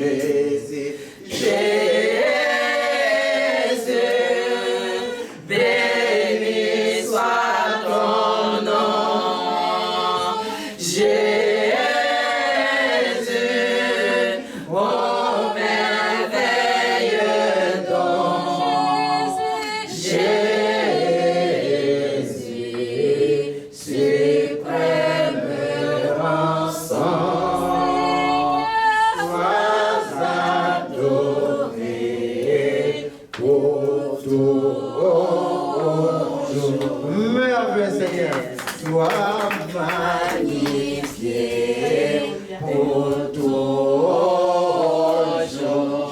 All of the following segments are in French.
Jésus, Jésus, béni soit ton nom, Jésus, oh merveilleux don, Jésus, suprême rançon, sois adoré pour toujours. Merveilleux Seigneur, sois magnifié pour toujours.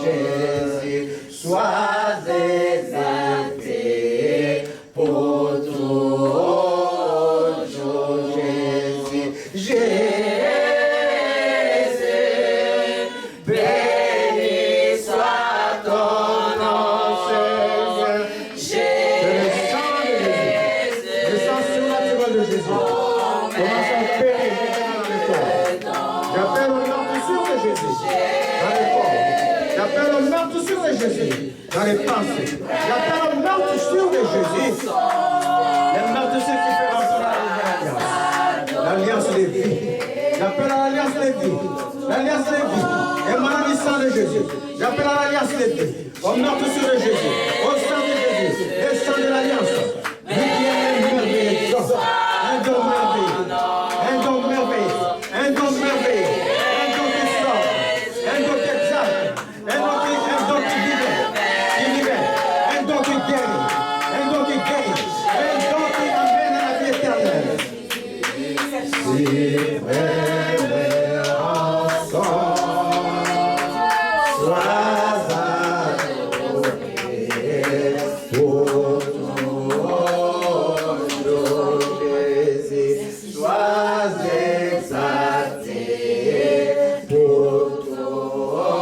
Jésus, sois exalté pour toujours. Jésus, Jésus, béni soit ton nom, Seigneur. Jésus, le sang surnaturel de Jésus commence à opérer dans le corps. J'appelle au meurtrissure de Jésus dans les corps. J'appelle au meurtrissure de Jésus dans les pensées. J'appelle au meurtrissure de Jésus. Les meurtrissures qui fait rentrer l'alliance des vies. J'appelle à l'alliance des vies. L'alliance des vies. Émanant du sang de Jésus. J'appelle à l'alliance des vies. Au meurtrissure de Jésus. Au sang de Jésus. Le sang de l'alliance. Lui qui est merveilleux. Un don merveilleux. Un don merveilleux. Un don merveilleux. Un don qui sort. Un don qui exalte. Un don qui libère. Un don qui guérit. Un don qui guérit. Un don qui amène à la vie éternelle. Si frère ensemble, sois adoré pour toujours. Jésus, sois exalté pour toujours.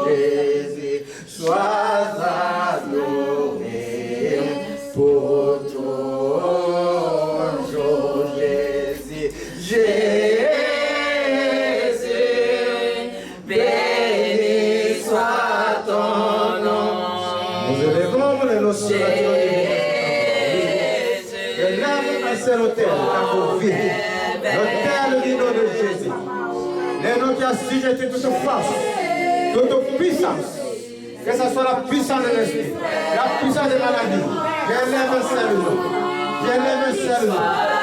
Jésus, sois adoré pour toujours. Jésus, Jésus, béni soit ton nom. Nous élevons les notions élève un seul autel dans vos vies. L'autel du nom de Jésus. Les noms qui assujettent toute force, toute puissance. Que ce soit la puissance de l'esprit, la puissance des maladies. J'élève un seul nom. J'élève un seul nom.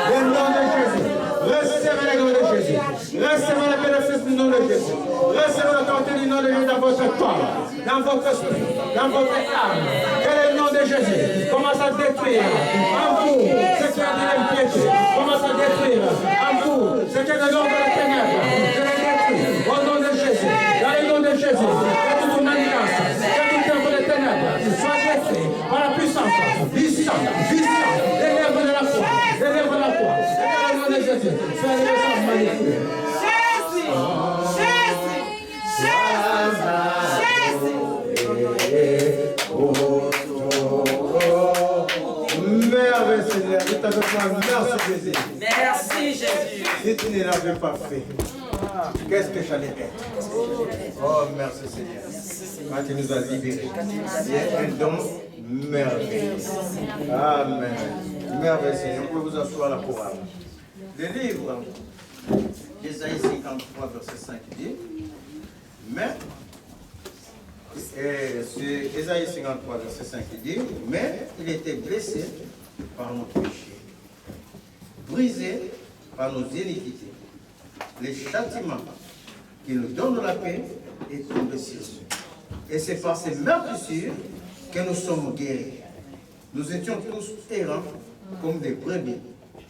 Le nom de Jésus. Recevez le nom de Jésus. Recevez le bénéfice du nom de Jésus. Recevez l'autorité du nom de Jésus dans votre corps, dans votre esprit, dans votre âme. Que le nom de Jésus commence à détruire en vous ce qui est de l'impiété. Commence à détruire en vous ce qui est de l'ordre de la ténèbre. Je le détruis au nom de Jésus. Dans le nom de Jésus. Que toute alliance, que tout œuvre de ténèbres soit détruit par la puissance puissante des lèvres de la foi. Des lèvres de la foi. Et dans le nom de Jésus. Soyez les choses magnifiques. Merveilleux Seigneur, je t'avais pas. Merci Jésus. Merci Jésus. Si tu ne l'avais pas fait, qu'est-ce que j'allais être? Oh merci Seigneur. Quand tu nous as libérés. C'est un don merveilleux. Amen. Merveilleux Seigneur. Vous pouvez vous asseoir là pour avoir. Le livre d'Ésaïe 53, verset 5 dit, mais, c'est Ésaïe 53, verset 5 dit, mais il était blessé par nos péchés, brisé par nos iniquités. Les châtiments qui nous donnent la paix est tombé sur lui. Et c'est par ces meurtrissures que nous sommes guéris. Nous étions tous errants comme des brebis.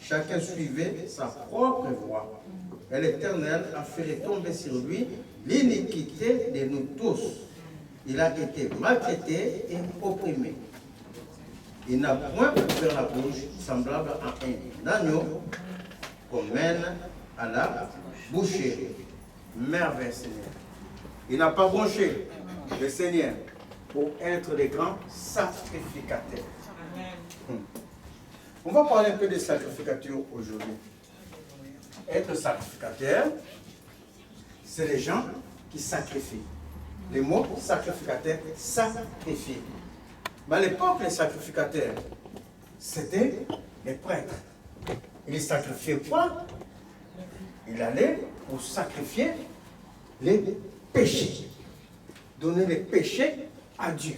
Chacun suivait sa propre voie. Et l'Éternel a fait tomber sur lui l'iniquité de nous tous. Il a été maltraité et opprimé. Il n'a point ouvert la bouche semblable à un agneau qu'on mène à la boucherie. Merveille Seigneur. Il n'a pas branché le Seigneur pour être les grands sacrificateurs. On va parler un peu de sacrificature aujourd'hui. Être sacrificateur, c'est les gens qui sacrifient. Le mot sacrificateur, sacrifier. Mais à l'époque, les sacrificateurs, c'était les prêtres. Ils sacrifiaient quoi? Il allait pour sacrifier les péchés. Donner les péchés à Dieu.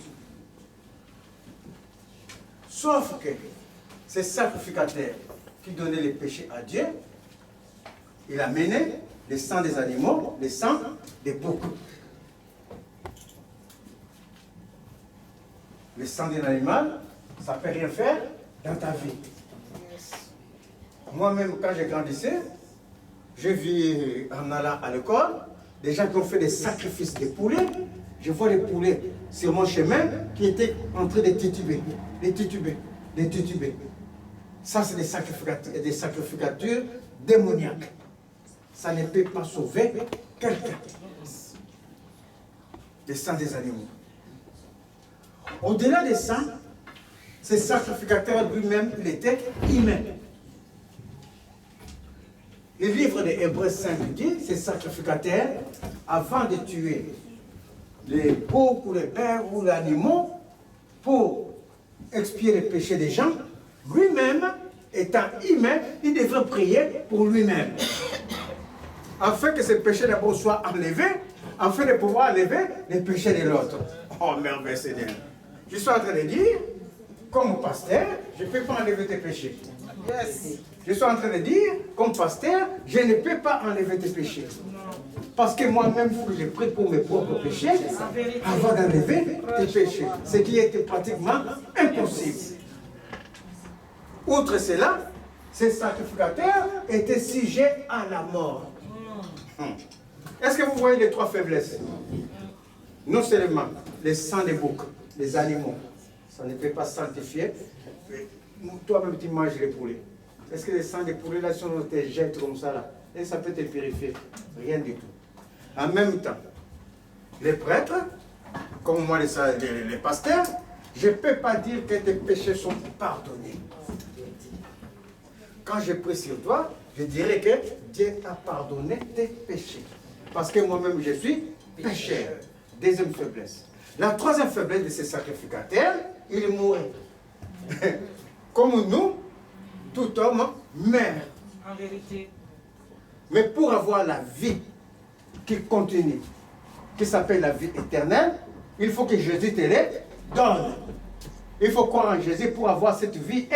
Sauf que ces sacrificateurs qui donnaient les péchés à Dieu, il amenait le sang des animaux, le sang des boucs. Le sang d'un animal, ça ne peut rien faire dans ta vie. Moi-même, quand j'ai grandissé, je vis en allant à l'école, des gens qui ont fait des sacrifices de poulets. Je vois les poulets sur mon chemin qui étaient en train de tituber, de tituber. Ça, c'est des sacrificatures démoniaques. Ça ne peut pas sauver quelqu'un. Le sang des animaux. Au-delà de ça, ce sacrificateur lui-même, il était humain. Le livre des Hébreux 5 dit, ces sacrificateurs, avant de tuer les boucs ou les bêtes ou les animaux, pour expier les péchés des gens, lui-même, étant humain, il devrait prier pour lui-même. Afin que ce péché d'abord soit enlevé, afin de pouvoir enlever les péchés de l'autre. Oh, merveilleux Seigneur. Je suis en train de dire, comme pasteur, je ne peux pas enlever tes péchés. Yes. Je suis en train de dire, comme pasteur, je ne peux pas enlever tes péchés. Parce que moi-même, il faut que je prie pour mes propres péchés avant d'enlever tes péchés. Ce qui était pratiquement impossible. Outre cela, ces sacrificateurs étaient sujets à la mort. Est-ce que vous voyez les trois faiblesses? Non seulement les sangs des boucs, les animaux, ça ne peut pas sanctifier. Toi-même, tu manges les poulets. Est-ce que les sangs des poulets, là, si on te jette comme ça, là, et ça peut te purifier? Rien du tout. En même temps, les prêtres, comme moi, les pasteurs, je ne peux pas dire que tes péchés sont pardonnés. Quand je prie sur toi, je dirais que Dieu t'a pardonné tes péchés. Parce que moi-même, je suis pécheur. Deuxième faiblesse. La troisième faiblesse de ces sacrificateurs, ils mouraient. Comme nous, tout homme meurt. En vérité. Mais pour avoir la vie qui continue, qui s'appelle la vie éternelle, il faut que Jésus te les donne. Il faut croire en Jésus pour avoir cette vie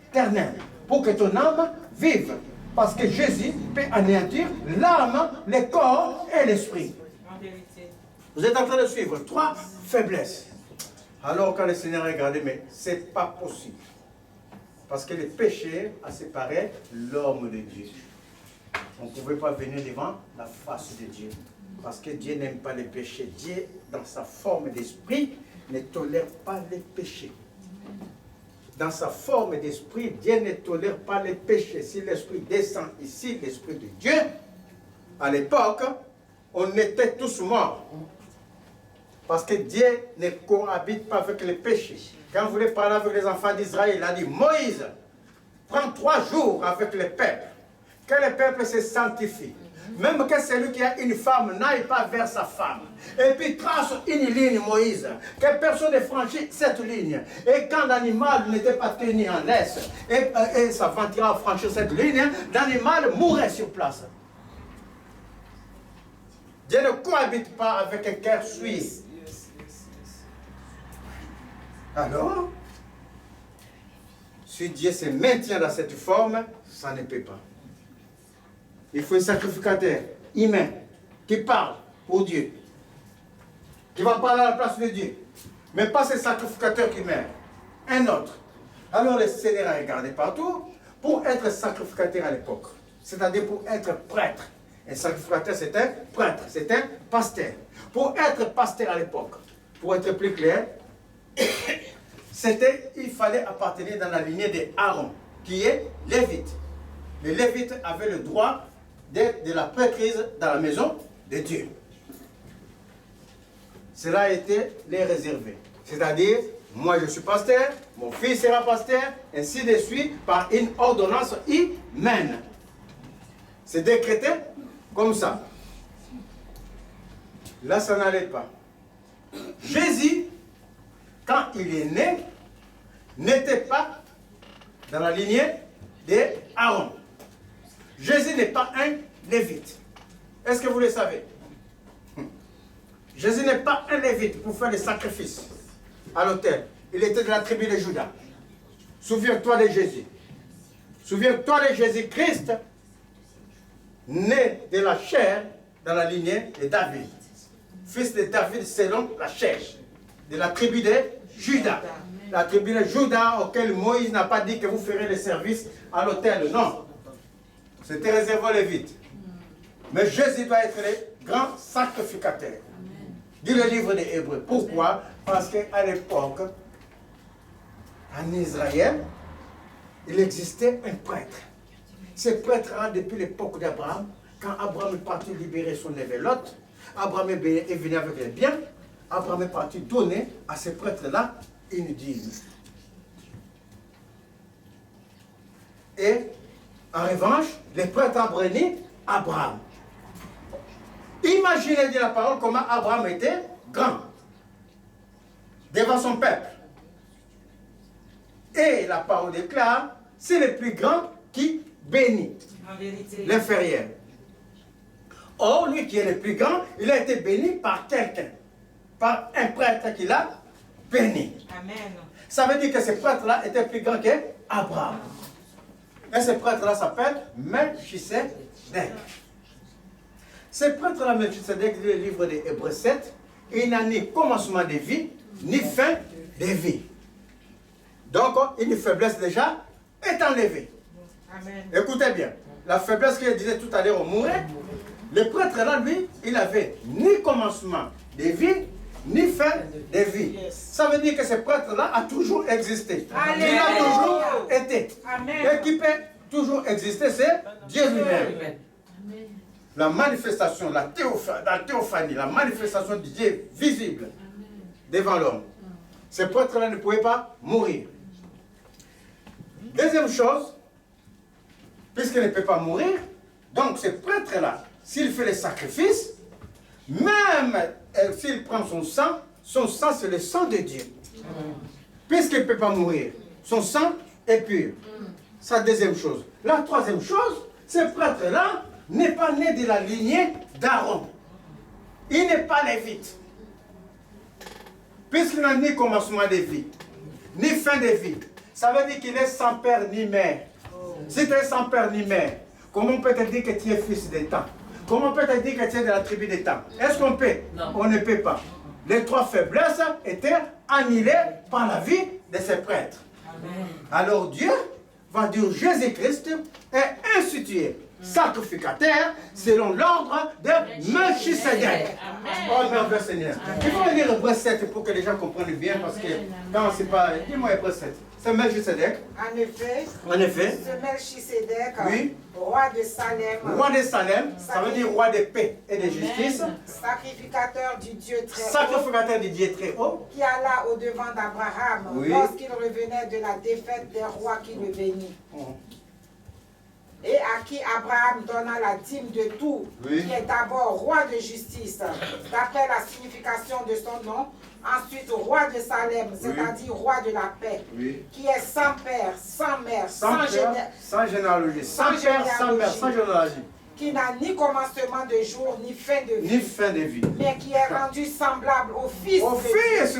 éternelle. Pour que ton âme vive. Parce que Jésus peut anéantir l'âme, le corps et l'esprit. En vérité. Vous êtes en train de suivre trois faiblesses. Alors quand le Seigneur a regardé, mais ce n'est pas possible. Parce que le péché a séparé l'homme de Dieu. On ne pouvait pas venir devant la face de Dieu. Parce que Dieu n'aime pas les péchés. Dieu, dans sa forme d'esprit, ne tolère pas les péchés. Dans sa forme d'esprit, Dieu ne tolère pas les péchés. Si l'esprit descend ici, l'esprit de Dieu, à l'époque, on était tous morts. Parce que Dieu ne cohabite pas avec les péchés. Quand vous voulez parler avec les enfants d'Israël, il a dit, Moïse, prends 3 jours avec le peuple. Que le peuple se sanctifie. Même que celui qui a une femme n'aille pas vers sa femme. Et puis trace une ligne, Moïse. Que personne ne franchit cette ligne. Et quand l'animal n'était pas tenu en laisse, et s'aventira à franchir cette ligne, l'animal mourrait sur place. Dieu ne cohabite pas avec un cœur suisse. Alors, si Dieu se maintient dans cette forme, ça ne peut pas. Il faut un sacrificateur humain qui parle pour Dieu, qui va parler à la place de Dieu, mais pas ce sacrificateur qui meurt, un autre. Alors le Seigneur a regardé partout pour être sacrificateur à l'époque, c'est-à-dire pour être prêtre. Un sacrificateur, c'est un prêtre, c'est un pasteur. Pour être pasteur à l'époque, pour être plus clair, il fallait appartenir dans la lignée d'Aaron, qui est lévite. Les lévites avaient le droit de la prêtrise dans la maison de Dieu. Cela a été les réservé. C'est-à-dire, moi je suis pasteur, mon fils sera pasteur, ainsi de suite, par une ordonnance humaine. C'est décrété comme ça. Là, ça n'allait pas. Jésus, quand il est né, n'était pas dans la lignée d'Aaron. Jésus n'est pas un lévite. Est-ce que vous le savez? Jésus n'est pas un lévite pour faire des sacrifices à l'autel. Il était de la tribu de Juda. Souviens-toi de Jésus. Souviens-toi de Jésus-Christ, né de la chair dans la lignée de David. Fils de David selon la chair, de la tribu de Juda. La tribu de Juda auquel Moïse n'a pas dit que vous ferez le service à l'autel. Non. C'était réservé aux Lévites. Mais Jésus doit être le grand sacrificateur. Dit le livre des Hébreux. Pourquoi? Parce qu'à l'époque, en Israël, il existait un prêtre. Ce prêtre-là, depuis l'époque d'Abraham, quand Abraham est parti libérer son neveu Lot, Abraham est venu avec les biens, Abraham est parti donner à ce prêtre-là une dîme. Et en revanche, les prêtres ont béni Abraham. Imaginez de la parole comment Abraham était grand devant son peuple. Et la parole déclare, c'est le plus grand qui bénit l'inférieur. Or, lui qui est le plus grand, il a été béni par quelqu'un, par un prêtre qui l'a béni. Amen. Ça veut dire que ce prêtre-là était plus grand qu'Abraham. Et ce prêtre-là s'appelle Melchisedec. Ce prêtre-là, Melchisedec, dit le livre des Hébreux 7, il n'a ni commencement de vie, ni fin de vie. Donc, une faiblesse déjà est enlevée. Amen. Écoutez bien, la faiblesse que je disais tout à l'heure, on mourait. Le prêtre-là, lui, il avait ni commencement de vie, ni fin de vie. Ça veut dire que ce prêtre-là a toujours existé. Alléluia. Il a toujours été. Amen. Et qui peut toujours exister, c'est Dieu lui-même. La manifestation, la théophanie, la manifestation de Dieu visible devant l'homme. Ce prêtre-là ne pouvait pas mourir. Deuxième chose, puisqu'il ne peut pas mourir, donc ce prêtre-là, s'il fait les sacrifices, même s'il prend son sang c'est le sang de Dieu. Puisqu'il ne peut pas mourir, son sang est pur. C'est la deuxième chose. La troisième chose, ce prêtre-là n'est pas né de la lignée d'Aaron. Il n'est pas lévite. Puisqu'il n'a ni commencement de vie, ni fin de vie. Ça veut dire qu'il est sans père ni mère. Si tu es sans père ni mère, comment on peut te dire que tu es fils d'État? Comment on peut te dire que tu es de la tribu d'État? Est-ce qu'on peut? Non. On ne peut pas. Les trois faiblesses étaient annulées par la vie de ces prêtres. Amen. Alors Dieu va dire Jésus-Christ est institué sacrificateur selon l'ordre de Melchisedec. Oh, merveilleux Seigneur. Il faut lire Hébreux 7 pour que les gens comprennent bien, parce que quand c'est pas... Dis-moi Hébreux 7. C'est Melchisedec. En effet, ce Melchisedec, oui, roi de Salem, ça veut dire roi de paix et de justice, sacrificateur du Dieu très haut, sacrificateur du Dieu très haut, qui alla au devant d'Abraham, oui, lorsqu'il revenait de la défaite des rois qui le bénit. Et à qui Abraham donna la dîme de tout, oui, qui est d'abord roi de justice, d'après la signification de son nom, ensuite roi de Salem, c'est-à-dire oui, roi de la paix, oui, qui est sans père, sans mère, sans généalogie, sans père, sans mère, sans généalogie, qui n'a ni commencement de jour, ni fin de vie, mais qui est rendu semblable au Fils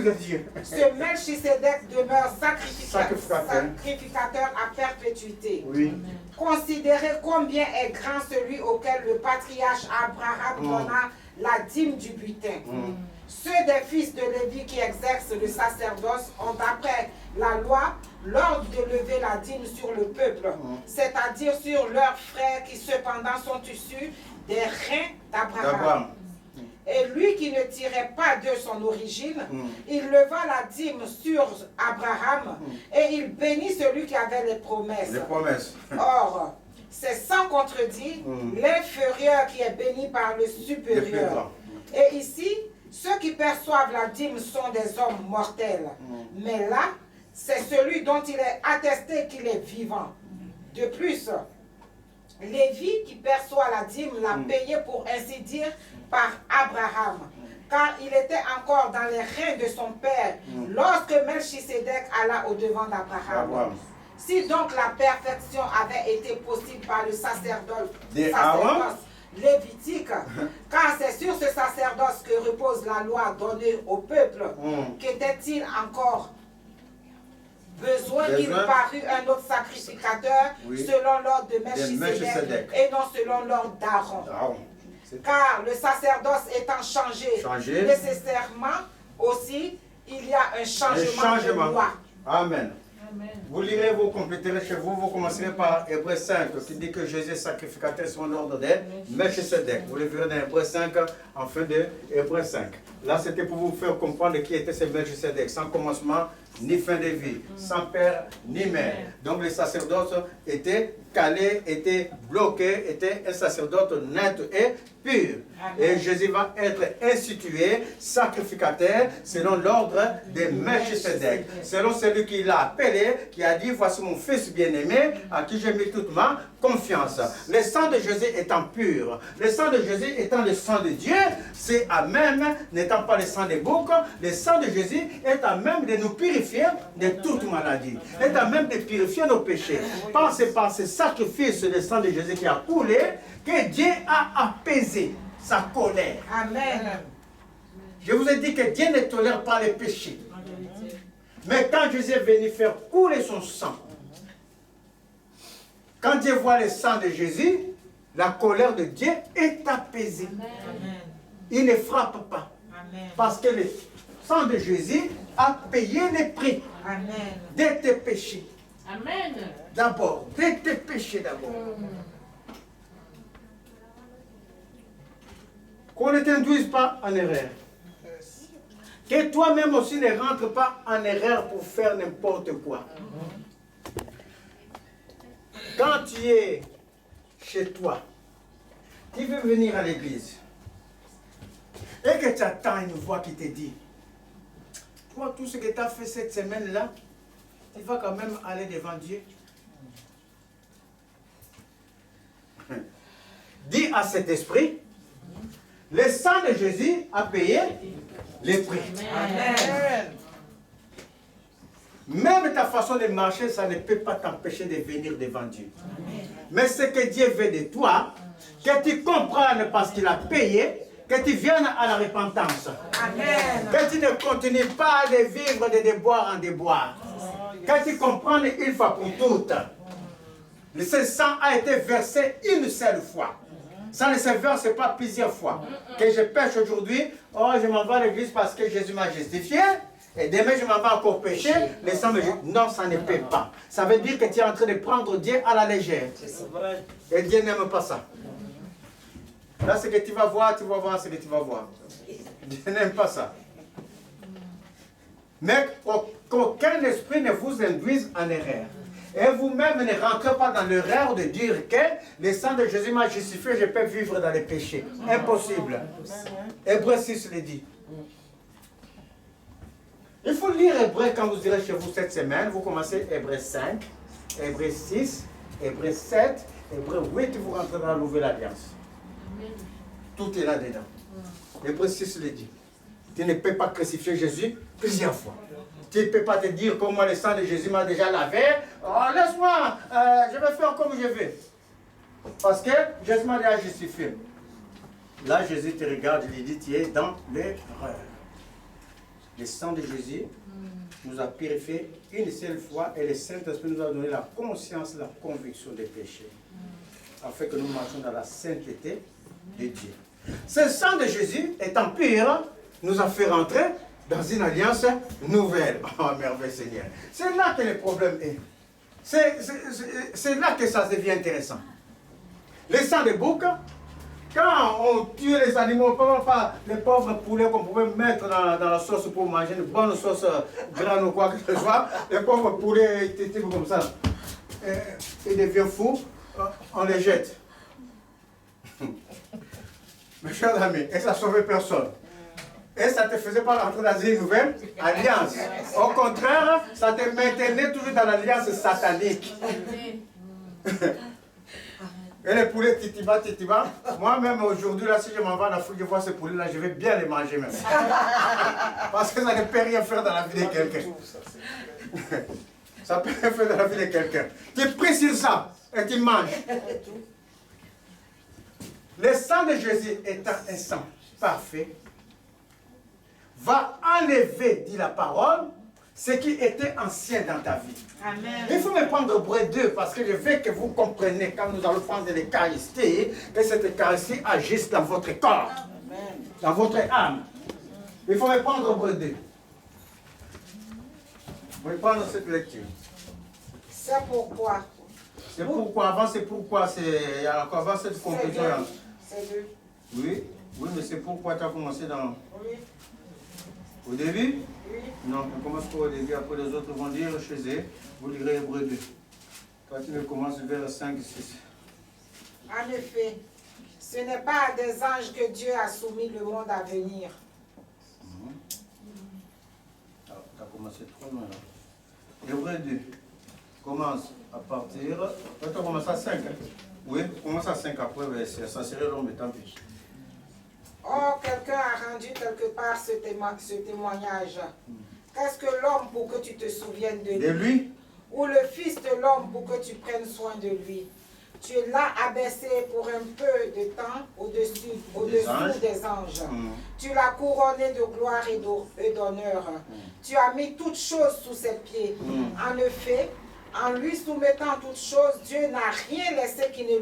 de Dieu. Ce Melchisedec demeure sacrificateur à perpétuité. Oui. Considérez combien est grand celui auquel le patriarche Abraham donna la dîme du butin. Ceux des fils de Lévi qui exercent le sacerdoce ont, d'après la loi, l'ordre de lever la dîme sur le peuple, c'est-à-dire sur leurs frères qui cependant sont issus des reins d'Abraham. Et lui qui ne tirait pas de son origine, il leva la dîme sur Abraham et il bénit celui qui avait les promesses. Or, c'est sans contredit l'inférieur qui est béni par le supérieur. Et ici, ceux qui perçoivent la dîme sont des hommes mortels. Mais là, c'est celui dont il est attesté qu'il est vivant. De plus, Lévi qui perçoit la dîme l'a payé pour ainsi dire par Abraham. car il était encore dans les reins de son père lorsque Melchisédek alla au-devant d'Abraham. Si donc la perfection avait été possible par le sacerdoce lévitique, car c'est sur ce sacerdoce que repose la loi donnée au peuple, qu'était-il encore besoin qu'il parût un autre sacrificateur selon l'ordre de Melchisédek et non selon l'ordre d'Aaron. Car le sacerdoce étant changé nécessairement aussi, il y a un changement de loi. Amen. Vous lirez, vous compléterez chez vous, vous commencerez par Hébreux 5 qui dit que Jésus est sacrificateur selon l'ordre de Melchisédek. Vous le verrez dans Hébreux 5 en fin de Hébreux 5. Là, c'était pour vous faire comprendre qui était ce Melchisédek, sans commencement ni fin de vie, sans père ni mère. Donc le sacerdoce était calé, était bloqué, était un sacerdoce net et pur. Et Jésus va être institué, sacrificateur, selon l'ordre de Melchisédek. Selon celui qui l'a appelé, qui a dit, voici mon fils bien-aimé, à qui j'ai mis toute ma confiance. Le sang de Jésus étant pur, le sang de Jésus étant le sang de Dieu, c'est à même, n'étant pas le sang des boucs, le sang de Jésus est à même de nous purifier de toute maladie, est à même de purifier nos péchés. C'est par ce sacrifice du sang de Jésus qui a coulé que Dieu a apaisé sa colère. Amen. Je vous ai dit que Dieu ne tolère pas les péchés. Mais quand Jésus est venu faire couler son sang, quand Dieu voit le sang de Jésus, la colère de Dieu est apaisée. Amen. Il ne frappe pas. Amen. Parce que le sang de Jésus a payé le prix de tes péchés. Amen. D'abord, de tes péchés d'abord. Qu'on ne t'induise pas en erreur. Que toi-même aussi ne rentres pas en erreur pour faire n'importe quoi. Quand tu es chez toi, tu veux venir à l'église et que tu attends une voix qui te dit, toi, tout ce que tu as fait cette semaine-là, tu vas quand même aller devant Dieu. Dis à cet esprit, le sang de Jésus a payé les prix. Amen. Même ta façon de marcher, ça ne peut pas t'empêcher de venir devant Dieu. Mais ce que Dieu veut de toi, que tu comprennes parce qu'il a payé, que tu viennes à la repentance. Amen. Que tu ne continues pas de vivre de déboire en déboire. Que tu comprennes une fois pour toutes. Ce sang a été versé une seule fois. Ça ne se verse pas plusieurs fois. Que je pêche aujourd'hui, oh je m'en vais à l'église parce que Jésus m'a justifié. Et demain je m'en vais encore pécher. Le sang me... Non, ça ne peut pas. Ça veut dire que tu es en train de prendre Dieu à la légère. Et Dieu n'aime pas ça. Là, ce que tu vas voir ce que tu vas voir. Dieu n'aime pas ça. Mais qu'aucun esprit ne vous induise en erreur. Et vous-même ne rentrez pas dans l'erreur de dire que le sang de Jésus m'a justifié, je peux vivre dans les péchés. Impossible. Hébreux 6 le dit. Il faut lire Hébreux quand vous irez chez vous cette semaine. Vous commencez Hébreux 5, Hébreux 6, Hébreux 7, Hébreux 8, vous rentrez dans la nouvelle alliance. Tout est là-dedans. Hébreux 6 le dit. Tu ne peux pas crucifier Jésus plusieurs fois. Tu ne peux pas te dire comment le sang de Jésus m'a déjà lavé. Oh, laisse-moi, je vais faire comme je veux. Parce que Jésus m'a déjà justifié. Là, Jésus te regarde, il dit, tu es dans l'erreur. Le sang de Jésus nous a purifiés une seule fois et le Saint-Esprit nous a donné la conscience, la conviction des péchés. Afin que nous marchions dans la sainteté de Dieu. Ce sang de Jésus, étant pur, nous a fait rentrer dans une alliance nouvelle. Oh, merveille Seigneur. C'est là que le problème est. C'est là que ça devient intéressant. Le sang de bouc, quand on tue les animaux, pas les pauvres poulets qu'on pouvait mettre dans la sauce pour manger, une bonne sauce grane ou quoi que ce soit, les pauvres poulets étaient comme ça. Ils deviennent fous, on les jette. Mes chers amis, et ça ne sauvait personne. Et ça ne te faisait pas rentrer dans une nouvelle alliance. Au contraire, ça te maintenait toujours dans l'alliance satanique. Et les poulets titiba, titiba. Moi-même, aujourd'hui, là, si je m'en vais en Afrique, je vois ces poulets-là, je vais bien les manger même. Parce que ça ne peut rien faire dans la vie de quelqu'un. Ça peut rien faire dans la vie de quelqu'un. Tu pries sur ça et tu manges. Le sang de Jésus étant un sang parfait, va enlever, dit la parole, ce qui était ancien dans ta vie. Amen. Il faut me prendre Hébreux 2 parce que je veux que vous compreniez quand nous allons prendre l'Eucharistie, que cette Eucharistie agisse dans votre corps, dans votre âme. Il faut me prendre Hébreux 2. Vous pouvez prendre cette lecture. C'est pourquoi. C'est pourquoi, avant c'est pourquoi, c'est encore avant cette conclusion. C'est deux. Oui, oui, mais c'est pourquoi tu as commencé dans... Oui. Au début? Oui. Non, on commence pas au début, après les autres vont lire chez eux. Vous lirez Hébreux 2. Quand tu commences vers 5 et 6. En effet, ce n'est pas à des anges que Dieu a soumis le monde à venir. Tu as commencé trop loin là. Hébreux 2. Commence à partir. Tu as commencé à 5. Hein? Oui, commence à 5 après, ça serait long, mais tant pis. Or, quelqu'un a rendu quelque part ce témoignage. Qu'est-ce que l'homme pour que tu te souviennes de lui? De lui? Ou le Fils de l'homme pour que tu prennes soin de lui? Tu l'as abaissé pour un peu de temps au-dessous des anges. Tu l'as couronné de gloire et d'honneur. Tu as mis toutes choses sous ses pieds. En effet, en lui soumettant toutes choses, Dieu n'a rien laissé qui ne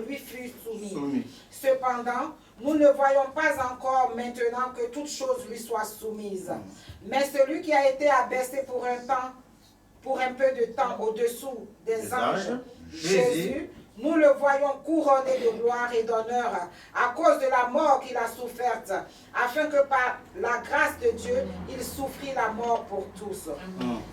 lui fût soumis. Cependant, nous ne voyons pas encore maintenant que toutes choses lui soient soumises. Mais celui qui a été abaissé pour un peu de temps au-dessous des anges, Jésus, nous le voyons couronné de gloire et d'honneur à cause de la mort qu'il a soufferte, afin que par la grâce de Dieu, il souffrit la mort pour tous.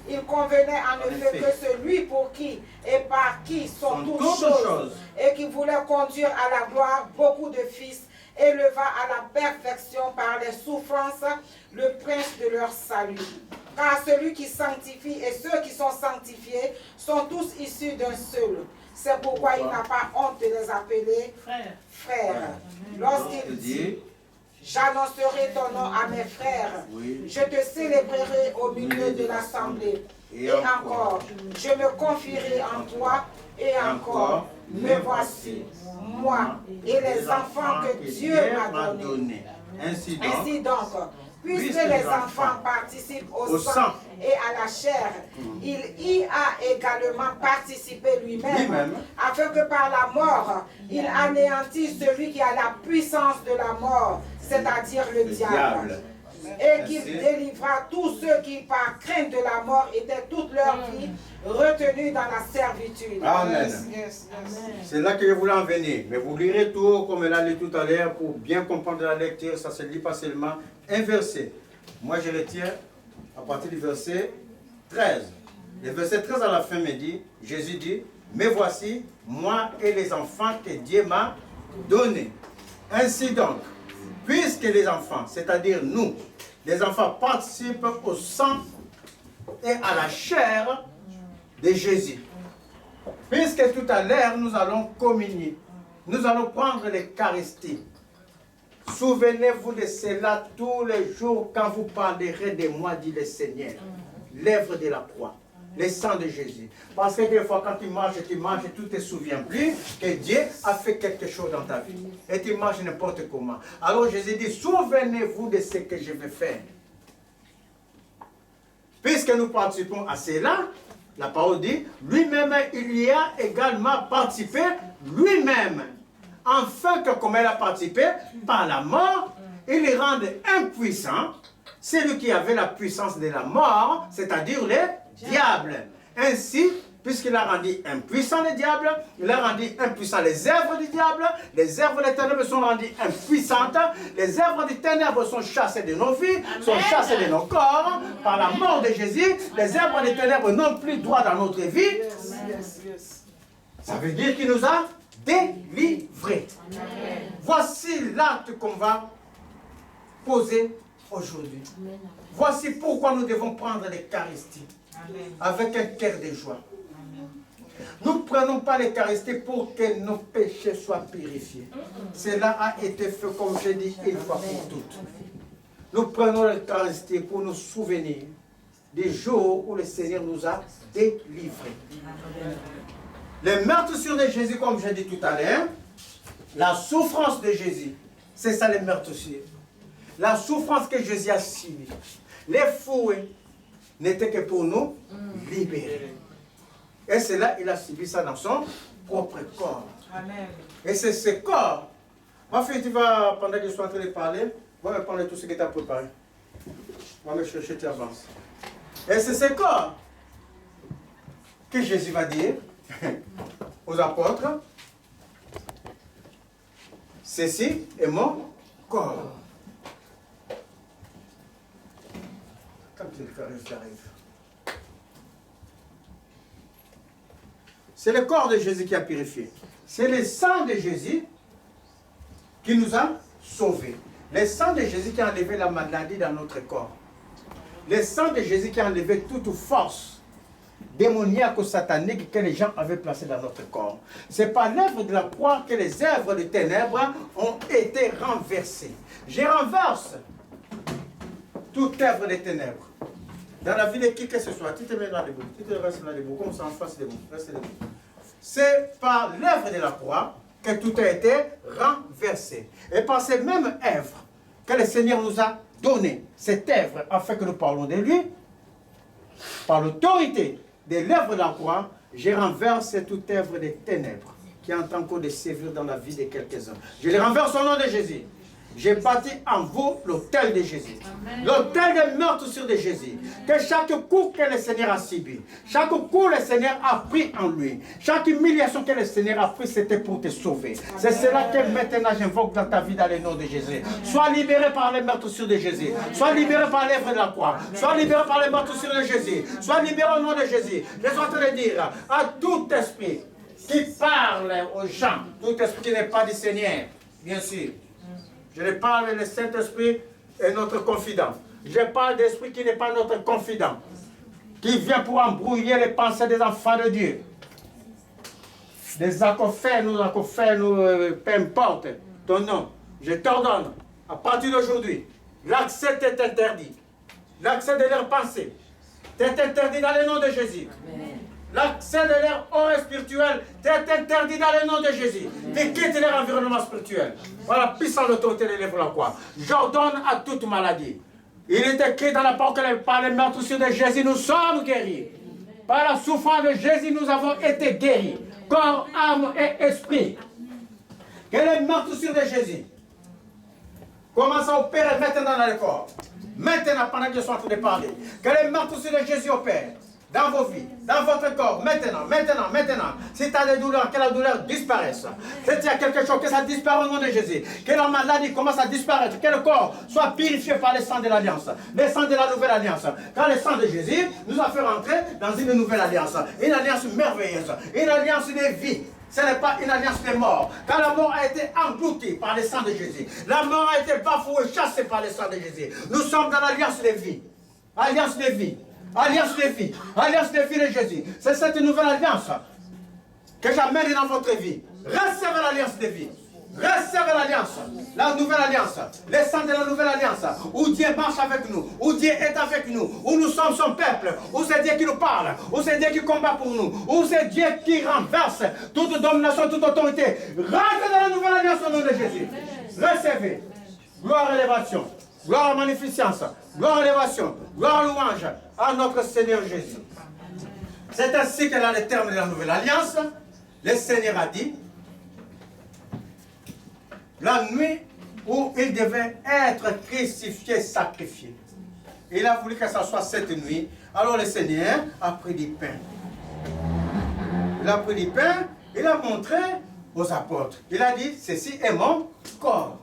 Il convenait en effet que celui pour qui et par qui sont toutes choses et qui voulait conduire à la gloire beaucoup de fils, éleva à la perfection par les souffrances le prince de leur salut. Car celui qui sanctifie et ceux qui sont sanctifiés sont tous issus d'un seul. C'est pourquoi il n'a pas honte de les appeler frères. Lorsqu'il dit, j'annoncerai ton nom à mes frères, je te célébrerai au milieu de l'assemblée. Et encore, je me confierai en toi, et encore, me voici, moi et les enfants que Dieu m'a donnés. Ainsi donc, puisque les enfants participent au sang et à la chair, il y a également participé lui-même, afin que par la mort, il anéantisse celui qui a la puissance de la mort, c'est-à-dire le diable. Et qu'il délivra tous ceux qui, par crainte de la mort, étaient toute leur vie retenus dans la servitude. Amen. C'est là que je voulais en venir. Mais vous lirez tout comme elle a lu tout à l'heure pour bien comprendre la lecture. Ça ne se lit pas seulement un verset. Moi, je retiens à partir du verset 13. Le verset 13 à la fin me dit, Jésus dit, mais voici, moi et les enfants que Dieu m'a donnés. Ainsi donc, puisque les enfants, c'est-à-dire nous, les enfants participent au sang et à la chair de Jésus. Puisque tout à l'heure, nous allons communier, nous allons prendre l'Eucharistie. Souvenez-vous de cela tous les jours quand vous parlerez de moi, dit le Seigneur. L'œuvre de la croix, le sang de Jésus. Parce que des fois, quand tu manges et tu ne te souviens plus que Dieu a fait quelque chose dans ta vie. Et tu manges n'importe comment. Alors Jésus dit, souvenez-vous de ce que je vais faire. Puisque nous participons à cela, la parole dit, lui-même, il y a également participé, lui-même. Afin que, comme elle a participé, par la mort, il rende impuissant celui qui avait la puissance de la mort, c'est-à-dire le diable. Ainsi, puisqu'il a rendu impuissant le diable, il a rendu impuissant les œuvres du diable, les œuvres des ténèbres sont rendues impuissantes, les œuvres des ténèbres sont chassées de nos vies, sont chassées de nos corps, par la mort de Jésus, les œuvres des ténèbres n'ont plus droit dans notre vie. Ça veut dire qu'il nous a délivrés. Voici l'acte qu'on va poser aujourd'hui. Voici pourquoi nous devons prendre l'Eucharistie avec un cœur de joie. Nous ne prenons pas l'Eucharistie pour que nos péchés soient purifiés. Cela a été fait, comme je dis, une fois pour toutes. Nous prenons l'Eucharistie pour nous souvenir des jours où le Seigneur nous a délivrés. Les meurtrissures de Jésus, comme j'ai dit tout à l'heure, la souffrance de Jésus, c'est ça les meurtrissures. La souffrance que Jésus a subie, les fouets, n'étaient que pour nous libérer. Et c'est là il a subi ça dans son propre corps. Amen. Et c'est ce corps. Ma fille, tu vas, pendant que je suis en train de parler, va me prendre tout ce que tu as préparé. Va me chercher, tu avances. Et c'est ce corps que Jésus va dire aux apôtres, ceci est mon corps. Quand il arrive. C'est le corps de Jésus qui a purifié. C'est le sang de Jésus qui nous a sauvés. Le sang de Jésus qui a enlevé la maladie dans notre corps. Le sang de Jésus qui a enlevé toute force démoniaque ou satanique que les gens avaient placée dans notre corps. C'est par l'œuvre de la croix que les œuvres de ténèbres ont été renversées. Je renverse toute œuvre de ténèbres. Dans la vie de qui que ce soit, tu te mets dans les bouts, tu te restes dans les bouts, comme ça en face des bouts, reste debout. C'est par l'œuvre de la croix que tout a été renversé. Et par ces mêmes œuvres que le Seigneur nous a donné, cette œuvre, afin que nous parlons de lui, par l'autorité de l'œuvre de la croix, je renverse toute œuvre des ténèbres qui est en train de sévir dans la vie de quelques-uns. Je les renverse au nom de Jésus. J'ai bâti en vous l'autel de Jésus. L'autel de meurtrissure de Jésus. Que chaque coup que le Seigneur a subi, chaque coup que le Seigneur a pris en lui, chaque humiliation que le Seigneur a pris, c'était pour te sauver. C'est cela que maintenant j'invoque dans ta vie dans le nom de Jésus. Sois libéré par les meurtrissures de Jésus. Sois libéré par l'œuvre de la croix. Sois libéré par les meurtrissures de Jésus. Sois libéré au nom de Jésus. Je suis en train de dire à tout esprit qui parle aux gens, tout esprit qui n'est pas du Seigneur, bien sûr. Je ne parle le Saint-Esprit est notre confident. Je parle d'esprit qui n'est pas notre confident. Qui vient pour embrouiller les pensées des enfants de Dieu. Des acouphènes, peu importe ton nom. Je t'ordonne, à partir d'aujourd'hui, l'accès est interdit. L'accès de leurs pensées est interdit dans le nom de Jésus. L'accès de leur or spirituel est interdit dans le nom de Jésus. Ils quittent leur environnement spirituel. Voilà, puissant l'autorité de l'œuvre de la croix. J'ordonne à toute maladie. Il est écrit dans la parole que par les meurtrissures de Jésus, nous sommes guéris. Par la souffrance de Jésus, nous avons été guéris. Corps, âme et esprit. Que les meurtrissures de Jésus commencent à opérer maintenant dans le corps. Maintenant, pendant que je suis en train de parler. Que les meurtrissures de Jésus opèrent. Dans vos vies, dans votre corps, maintenant. Si tu as des douleurs, que la douleur disparaisse. Si tu as quelque chose, que ça disparaisse au nom de Jésus. Que la maladie commence à disparaître. Que le corps soit purifié par le sang de l'Alliance. Le sang de la nouvelle alliance. Car le sang de Jésus nous a fait rentrer dans une nouvelle alliance. Une alliance merveilleuse. Une alliance de vie. Ce n'est pas une alliance de mort. Car la mort a été engloutie par le sang de Jésus. La mort a été bafouée, chassée par le sang de Jésus. Nous sommes dans l'alliance de vie. Alliance de vie. Alliance de vie de Jésus. C'est cette nouvelle alliance que j'amène dans votre vie. Recevez l'alliance de vie. Recevez l'alliance, la nouvelle alliance, le sang de la nouvelle alliance, où Dieu marche avec nous, où Dieu est avec nous, où nous sommes son peuple, où c'est Dieu qui nous parle, où c'est Dieu qui combat pour nous, où c'est Dieu qui renverse toute domination, toute autorité. Rentrez dans la nouvelle alliance au nom de Jésus. Recevez. Gloire et élévation. Gloire à magnificence, gloire à élévation, gloire à louange à notre Seigneur Jésus. C'est ainsi que dans les termes de la nouvelle alliance, le Seigneur a dit, la nuit où il devait être crucifié, sacrifié. Il a voulu que ce soit cette nuit. Alors le Seigneur a pris du pain. Il a pris du pain, il a montré aux apôtres. Il a dit, ceci est mon corps.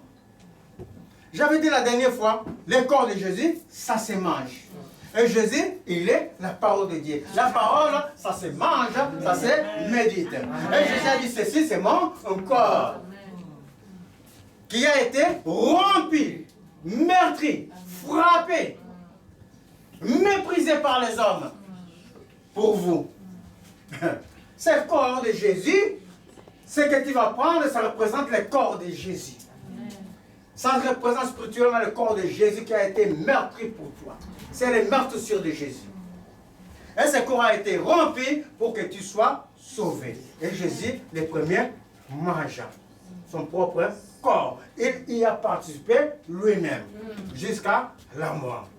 J'avais dit la dernière fois, le corps de Jésus, ça se mange. Et Jésus, il est la parole de Dieu. La parole, ça se mange, ça se médite. Et Jésus a dit, ceci, c'est mon corps. Qui a été rompu, meurtri, frappé, méprisé par les hommes. Pour vous. Ce corps de Jésus, ce que tu vas prendre, ça représente le corps de Jésus. Ça représente spirituellement le corps de Jésus qui a été meurtri pour toi. C'est le meurtrissure de Jésus. Et ce corps a été rompu pour que tu sois sauvé. Et Jésus, le premier, mangea son propre corps. Il y a participé lui-même jusqu'à la mort.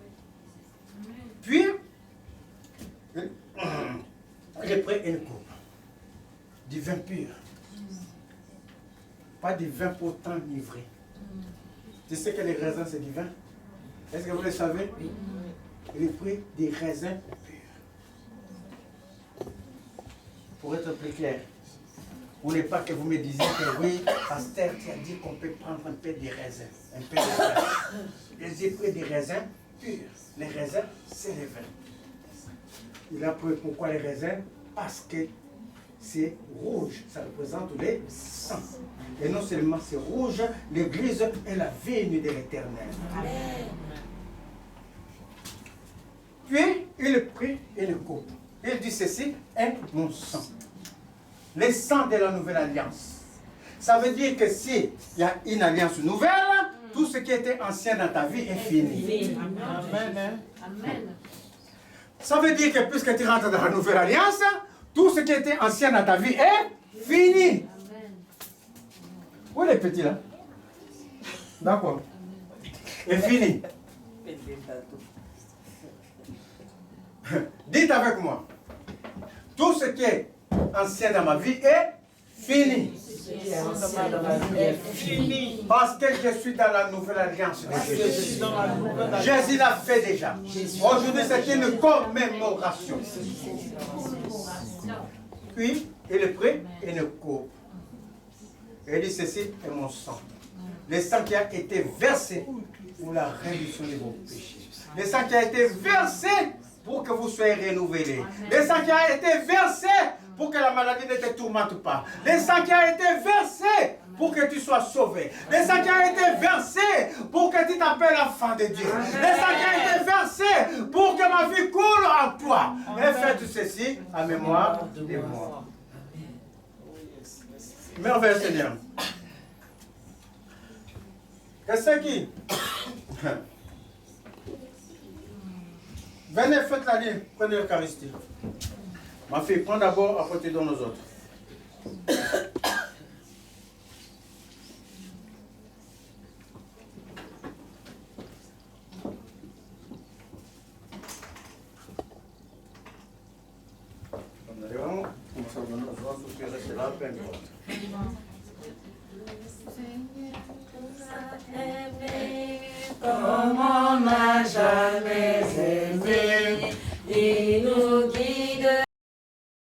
Puis, il a pris une coupe du vin pur. Pas du vin pour t'enivrer. Tu sais que les raisins, c'est du vin? Est-ce que vous le savez? Oui. Il a pris des raisins purs. Pour être plus clair, vous voulez pas que vous me disiez que oui, pasteur, tu as dit qu'on peut prendre un peu de raisins. Un peu de raisins. J'ai pris des raisins purs. Les raisins, c'est le vin. Il a pris pourquoi les raisins? Parce que c'est rouge, ça représente les sangs. Et non seulement c'est rouge, l'église est la vigne de l'Éternel. Puis, il prit une coupe. Il dit ceci est mon sang. Le sang de la nouvelle alliance. Ça veut dire que s'il y a une alliance nouvelle, tout ce qui était ancien dans ta vie est fini. Amen. Amen. Ça veut dire que puisque tu rentres dans la nouvelle alliance, tout ce qui était ancien dans ta vie est fini. Où est les petits là? D'accord. Est fini. Dites avec moi. Tout ce qui est ancien dans ma vie est fini. Parce que je suis dans la nouvelle alliance de Jésus. Jésus l'a fait déjà. Aujourd'hui, c'est une commémoration. Puis, il est pris une coupe. Et il dit, ceci est mon sang. Le sang qui a été versé pour la rémission de vos péchés. Le sang qui a été versé pour que vous soyez renouvelés. Le sang qui a été versé pour que la maladie ne te tourmente pas. Le sang qui a été versé pour que tu sois sauvé. Le sang qui a été versé pour que tu t'appelles enfant de Dieu. Le sang qui a été versé pour que ma vie coule en toi. Et faites ceci en mémoire de moi. Merveilleux Seigneur. Qu'est-ce qui? Venez, faites la ligne, prenez l'Eucharistie. Ma fille, prends d'abord, après tu donnes aux autres. On allait vraiment commencer à donner aux autres, puis rester là, peu importe. Comme on n'a jamais aimé,